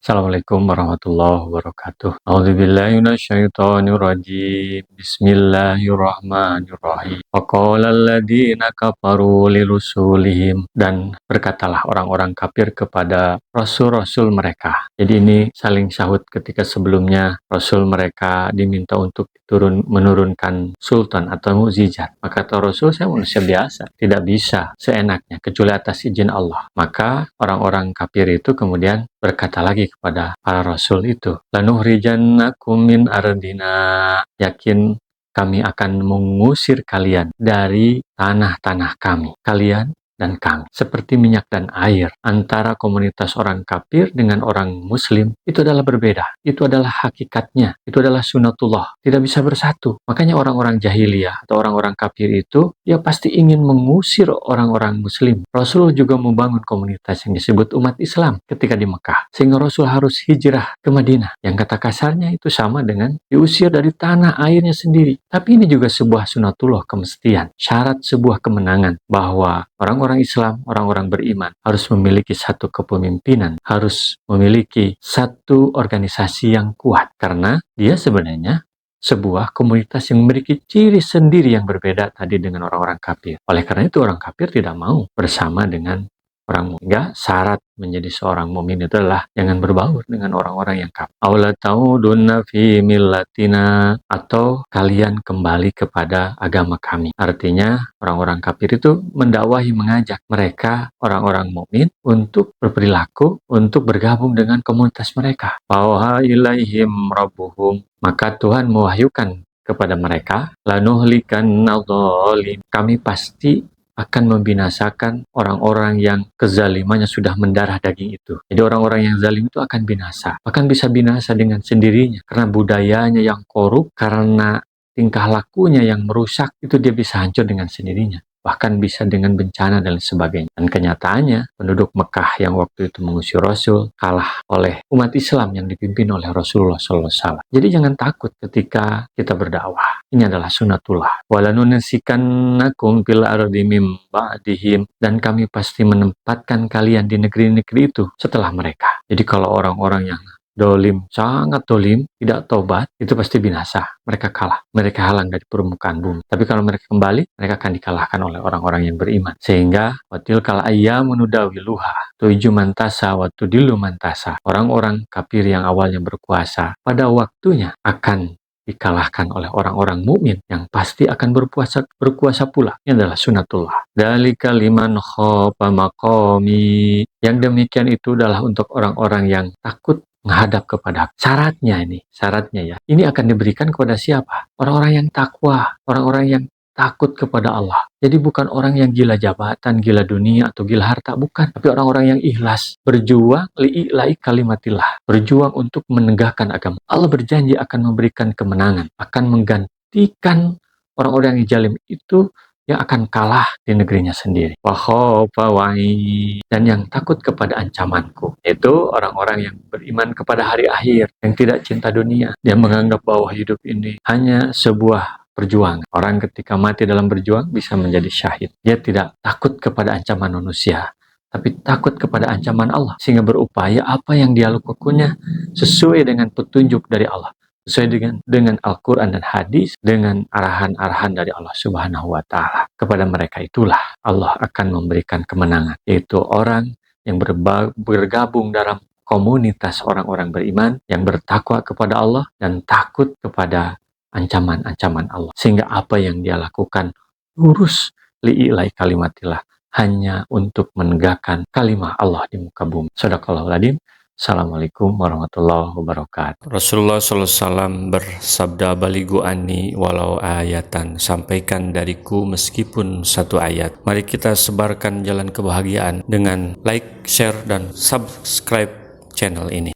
Assalamualaikum warahmatullahi wabarakatuh. A'udzubillahi minasyaitonirrajim. Bismillahirrahmanirrahim. Waqala alladziina kafaru lirusulihim, dan berkatalah orang-orang kafir kepada rasul-rasul mereka. Jadi ini saling sahut ketika sebelumnya rasul mereka diminta untuk menurunkan sultan atau mukjizat. Maka kata rasul, saya manusia biasa, tidak bisa seenaknya kecuali atas izin Allah. Maka orang-orang kafir itu kemudian berkata lagi kepada para rasul itu, lanuhrijannakum min ardina, yakin kami akan mengusir kalian dari tanah-tanah kami, kalian dan kami. Seperti minyak dan air, antara komunitas orang kafir dengan orang muslim itu adalah berbeda. Itu adalah hakikatnya, itu adalah sunatullah, tidak bisa bersatu. Makanya orang-orang jahiliyah atau orang-orang kafir itu ya pasti ingin mengusir orang-orang muslim. Rasul juga membangun komunitas yang disebut umat Islam ketika di Mekah, sehingga Rasul harus hijrah ke Madinah, yang kata kasarnya itu sama dengan diusir dari tanah airnya sendiri. Tapi ini juga sebuah sunatullah, kemestian, syarat sebuah kemenangan, bahwa orang-orang Islam, orang-orang beriman harus memiliki satu kepemimpinan, harus memiliki satu organisasi yang kuat, karena dia sebenarnya sebuah komunitas yang memiliki ciri sendiri yang berbeda tadi dengan orang-orang kafir. Oleh karena itu orang kafir tidak mau bersama dengan orang mukmin. Sehingga syarat menjadi seorang mukmin itu adalah jangan berbaur dengan orang-orang yang kafir. Aula taudunna fi millatina, atau kalian kembali kepada agama kami. Artinya orang-orang kafir itu mendakwahi, mengajak mereka orang-orang mukmin untuk berperilaku, untuk bergabung dengan komunitas mereka. Wa ilaihim rabbuhum, maka Tuhan mewahyukan kepada mereka, lanuhlikanna dzalim, kami pasti akan membinasakan orang-orang yang kezalimannya sudah mendarah daging itu. Jadi orang-orang yang zalim itu akan binasa. Bahkan bisa binasa dengan sendirinya. Karena budayanya yang korup, karena tingkah lakunya yang merusak, itu dia bisa hancur dengan sendirinya. Bahkan bisa dengan bencana dan sebagainya. Dan kenyataannya, penduduk Mekah yang waktu itu mengusir Rasul kalah oleh umat Islam yang dipimpin oleh Rasulullah SAW. Jadi jangan takut ketika kita berdakwah. Ini adalah sunatullah. Walanunasikannakum fil ardi mim ba'dihim, dan kami pasti menempatkan kalian di negeri-negeri itu setelah mereka. Jadi kalau orang-orang yang dolim, sangat dolim, tidak tobat, itu pasti binasa. Mereka kalah. Mereka halang dari permukaan bumi. Tapi kalau mereka kembali, mereka akan dikalahkan oleh orang-orang yang beriman. Sehingga, watilkal ayyamu nudawiluha, tuju mantasa wa tudilu mantasa. Orang-orang kafir yang awalnya berkuasa, pada waktunya akan dikalahkan oleh orang-orang mukmin yang pasti akan berkuasa pula. Ini adalah sunatullah. Dzalika liman khafa maqami. Yang demikian itu adalah untuk orang-orang yang takut menghadap kepada syaratnya ya. Ini akan diberikan kepada siapa? Orang-orang yang takwa, orang-orang yang takut kepada Allah. Jadi bukan orang yang gila jabatan, gila dunia, atau gila harta, bukan. Tapi orang-orang yang ikhlas, berjuang li'i'lai kalimatillah, berjuang untuk menegakkan agama. Allah berjanji akan memberikan kemenangan, akan menggantikan orang-orang yang zalim itu yang akan kalah di negerinya sendiri. Wa khaufa wa'i, dan yang takut kepada ancamanku, yaitu orang-orang yang beriman kepada hari akhir, yang tidak cinta dunia. Dia menganggap bahwa hidup ini hanya sebuah perjuangan. Orang ketika mati dalam berjuang bisa menjadi syahid. Dia tidak takut kepada ancaman manusia, tapi takut kepada ancaman Allah, sehingga berupaya apa yang dia lakukannya sesuai dengan petunjuk dari Allah, sesuai dengan Al-Quran dan hadis, dengan arahan-arahan dari Allah Subhanahu wa Ta'ala. Kepada mereka itulah Allah akan memberikan kemenangan, yaitu orang yang bergabung dalam komunitas orang-orang beriman yang bertakwa kepada Allah dan takut kepada ancaman-ancaman Allah, sehingga apa yang dia lakukan lurus li'i'lai kalimatillah, hanya untuk menegakkan kalimah Allah di muka bumi. Shadaqallahul adzim. Assalamualaikum warahmatullahi wabarakatuh. Rasulullah SAW bersabda, baligu anni walau ayatan, sampaikan dariku meskipun satu ayat. Mari kita sebarkan jalan kebahagiaan dengan like, share, dan subscribe channel ini.